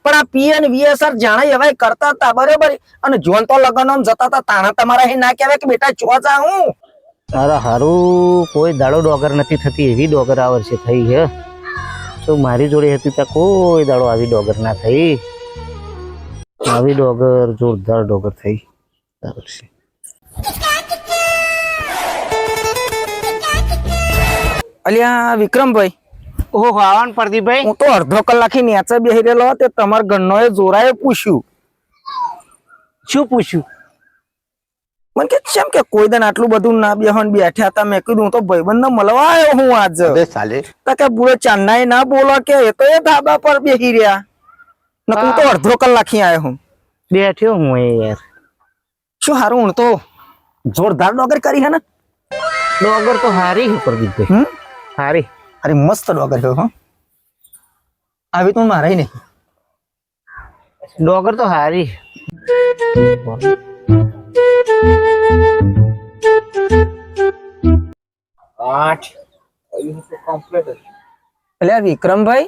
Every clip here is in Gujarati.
પણ આ પીએ ને વીએસઆર જાણે એવા કરતા હતા બરોબર, અને જોન તો લગ્ન જતા હતા તાણા તમારા અહીં ના કહેવાય કે બેટા ચો જા હું. અરે હારું કોઈ દાડો ડોગર નથી થતી એવી ડોગર આ વર્ષે થઈ છે. તો મારી જોડે હતી ત્યાં કોઈ દાડો આવી ડોગર ના થઈ. આવી ડોગર જોરદાર ડોગર થઈ આ વર્ષે. અલ્યા વિક્રમભાઈ, ઓહો આવન પ્રદીપભાઈ, હું તો અડધો કલાકથી નેચે બેહી રહેલો તે તમારા ઘરનો જોરાએ પૂછ્યું. શું પૂછ્યું? મને કે કેમ કે કોઈ દિન આટલું બધું ના બેહન બેઠ્યા હતા. મેં કીધું હું તો ભાઈબંધ મળવા આવ્યો હું આજ. તો કે બુડો ચાંદનાય ના બોલો કે એ તો એ ધાબા પર બેહી રહ્યા. હું તો અડધો કલાકથી આવ્યો હું. બેઠ્યો હું યાર. શું હારું, હું તો જોરદાર ડોગર કરી હે ને. ડોગર તો હારી છે પ્રદીપભાઈ, હારી. અરે મસ્ત ડોગર છે હો. આવી તો મારે નહીં. ડોગર તો હારી. એટલે વિક્રમભાઈ,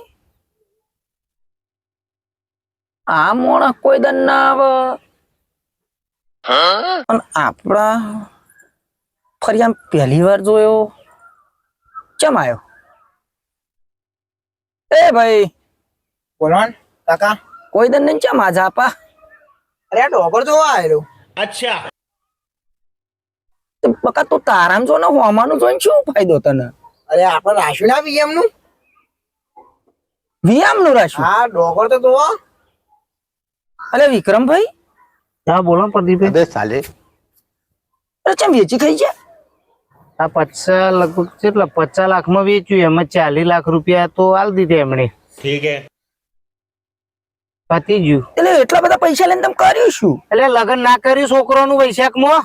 આ મોણા કોઈ દન ના આવે અને આપડા ફરી આમ પહેલી વાર જોયો. કેમ આવ્યો? એ ભાઈ બોલો કાકા. કોઈ દન નહીં ચમ આજ આપા? અરે ડોગર જોવા આવેલો. અચ્છા. બકા તું તારામ જો ને હોમાનું જોઈને શું ફાયદો તને? અરે આપણે રાખ્યું ના વીએમ નું. વિયામ નું રાખ્યું? હા ડોગર તો જોવા. અરે વિક્રમભાઈ, હા બોલો પ્રદીપભાઈ. અરે ચમ વેચી ખાઈ છે? આ 50 લગભગ કેટલા 50 લાખમાં વેચ્યું, એમાં 40 લાખ રૂપિયા તો આલ દીધે એમણે. ઠીક હે. પતી ગયું. એટલે એટલા બધા પૈસા લઈને તમે કર્યું શું? એટલે લગ્ન ના કર્યું છોકરાનું વૈશાખમાં.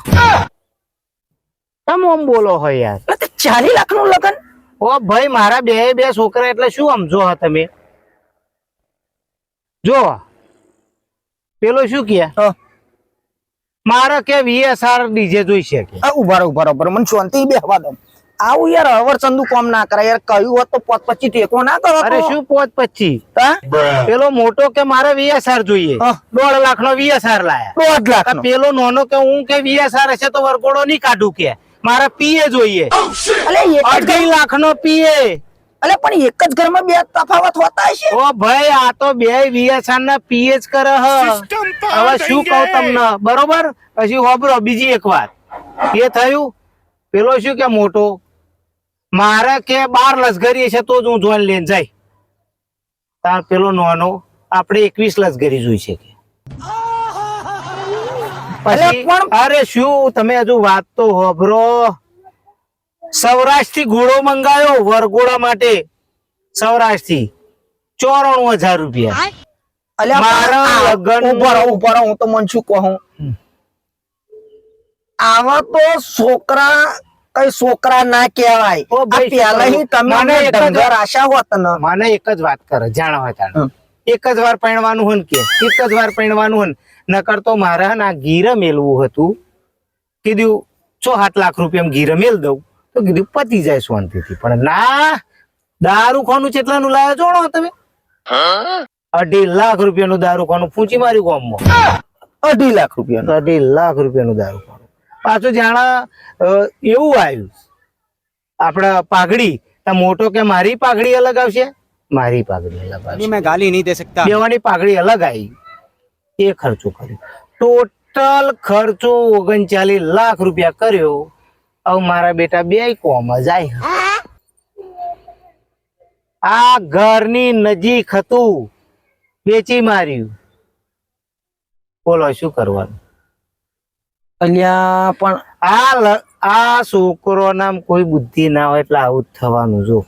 તમે આમ બોલો હોય યાર. એટલે 40 લાખ નું લગ્ન? ઓ ભાઈ મારા બે છોકરા એટલે શું સમજો હા તમે? જો પેલો શું કે મારે કે વીએસઆર ડીજે જોઈશે કે. ઉભા મને શાંતિ બેહવા દો. આવું યાર અવરચંદુ કામ ના કરાય યાર. કહ્યું હોત તો 25 ટેકો ના કરો. અરે શું 25? પેલો મોટો કે મારે વીએસઆર જોઈએ, 1.5 લાખ નો વીએસઆર લાયા. 1.5 લાખ? પેલો નાનો કે હું કે વીએસઆર હશે તો વરઘોડો નહીં કાઢું કે મારા પીએ જોઈએ. 2.5 લાખ નો પીએ. અલે પણ એક જ ઘરમાં બે તફાવત હોતા હશે. ઓ ભાઈ આ તો બે વીએસઆર ના પીએ જ કરે હ. હવે શું કહું તમને બરોબર? પછી હોબરો બીજી એક વાત એ થયું. પેલો શું કે મોટો મારે કે 12 લશ્કરી છે તો જ હું જોઈને લઈને જાય. તાર પેલો નાનો આપણે 21 લશ્કરી જોઈશે કે. પછી અરે શું તમે હજુ વાત તો હોબરો. સૌરાષ્ટ્ર થી ઘોડો મંગાયો વરઘોડા માટે. સૌરાષ્ટ્ર થી 94,000 રૂપિયા. મારા લગન ઉપર હું તો મન શું કહું, આવા તો છોકરા કઈ છોકરા ના કહેવાય. પેલા તમે ડંગર આશા હોત ને. મને એક જ વાત કરે જાણો હોય તાણ. એક જ વાર પરણવાનું હોય કે એક જ વાર પરણવાનું હોય. નકર તો મારે ના ગીરે મેલવું હતું. કીધું 6-7 લાખ રૂપિયા ગીરે મેલ દઉં તો કીધું પતી જાય શાંતિથી. પણ ના, દારૂ ખાનું કેટલાનું લાવ્યો જોણો તમે? 2.5 લાખ રૂપિયાનું દારૂ ખાનું પૂંચી માર્યું ગામમાં. 2.5 લાખ રૂપિયા? 2.5 લાખ રૂપિયાનું દારૂ ખાનું. પાછું જાણા એવું આવ્યું આપડે પાઘડી. મોટો કે મારી પાઘડી અલગ આવશે, મારી પાઘડી અલગ આવશે. મેં ગાલી નહીં દે શકતા. બેવાની પાઘડી અલગ આવી. એ ખર્ચો કર્યો. ટોટલ ખર્ચો 39 લાખ રૂપિયા કર્યો. હવે મારા બેટા બે કોમ જાય. આ ઘરની નજીક હતું, વેચી માર્યું. બોલો શું કરવાનું? અલ્યા પણ આ છોકરો નામ કોઈ બુદ્ધિ ના હોય એટલે આવું જ થવાનું. જો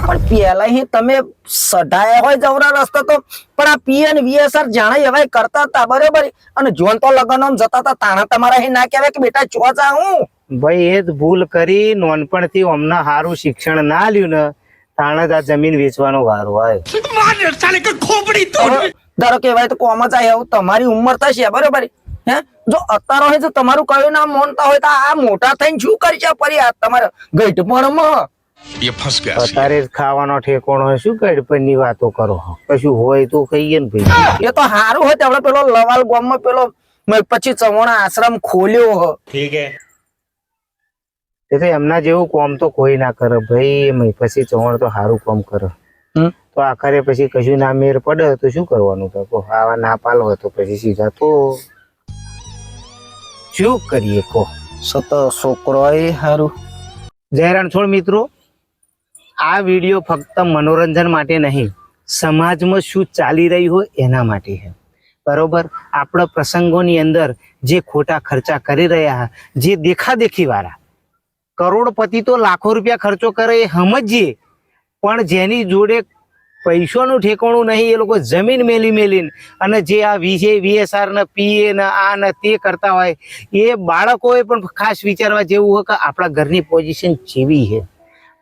પણ પેલા તમે સઢાયા હોય જવરા રસ્તા તો, પણ આ પીએ ને વીએસઆર જાણે એવા કરતા હતા બરોબર, અને જોન તો લગ્ન જતા હતા તાણા તમારા અહીં ના કહેવાય કે બેટા ચો જા હું. ભાઈ એ જ ભૂલ કરી. નાનપણથી અમને સારું શિક્ષણ ના લ્યું ને તાણે જ આ જમીન વેચવાનો વારો આવ્યો. ધારો કેવાય તો કોમ જ આવે. તમારી ઉંમર થશે બરોબર હે. જો અત્યારે હોય તો તમારું કયું નામ માનતા હોય તો આ મોટા થઈને શું કરશે ફરી આ તમારા ગઈઢપણમાં? ये फंस गया सी। અત્યારે જ ખાવાનો ઠેકોણો હોય, શું કડપણની વાતો કરો? કશું હોય તો કહીએ ને ભાઈ. એ તો હારું હોય આપણે પેલો લવાલ ગામમાં પેલો પછી ચવણા આશ્રમ ખોલ્યો હ. ठीक है એ તો એમના જેવું કોમ તો કોઈ ના કરે ભાઈ. એમ પછી ચવણ તો સારું કોમ કરે. તો આખરે પછી કશું ના મેર પડે તો શું કરવાનું? તો કહો આવા ના પાલ હોય તો પછી સીધા તો શું કરીએ કહો. સત છોકરો એ હારું. જય રણછોડ મિત્રો, આ વિડીયો ફક્ત મનોરંજન માટે નહીં, સમાજમાં શું ચાલી રહ્યું હોય એના માટે છે. બરોબર? આપણા પ્રસંગોની અંદર જે ખોટા ખર્ચા કરી રહ્યા, જે દેખાદેખી વાળા, કરોડપતિ તો લાખો રૂપિયા ખર્ચો કરે એ સમજીએ, પણ જેની જોડે પૈસાનું ઠેકાણું નહીં, એ લોકો જમીન મેલીને અને જે આ VSR ને PA ને આ ને તે કરતા હોય, એ બાળકોએ પણ ખાસ વિચારવા જેવું હોય કે આપણા ઘરની પોઝિશન જેવી છે,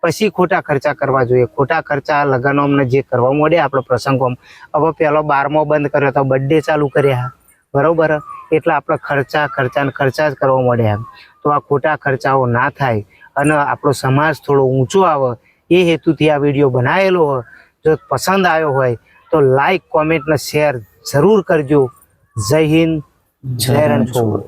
પછી ખોટા ખર્ચા કરવા જોઈએ. ખોટા ખર્ચા લગ્નોમાં જે કરવા મળે આપણે પ્રસંગોમાં, હવે પેલો 12મો બંધ કર્યો તો બર્થડે ચાલુ કર્યા, બરોબર? એટલે આપણે ખર્ચા જ કરવા મળ્યા. તો આ ખોટા ખર્ચાઓ ના થાય અને આપણો સમાજ થોડો ઊંચો આવે એ હેતુથી આ વિડીયો બનાવેલો હોય. જો પસંદ આવ્યો હોય તો લાઈક, કોમેન્ટ ને શેર જરૂર કરજો. જય હિન્દ, જય રણછોડ.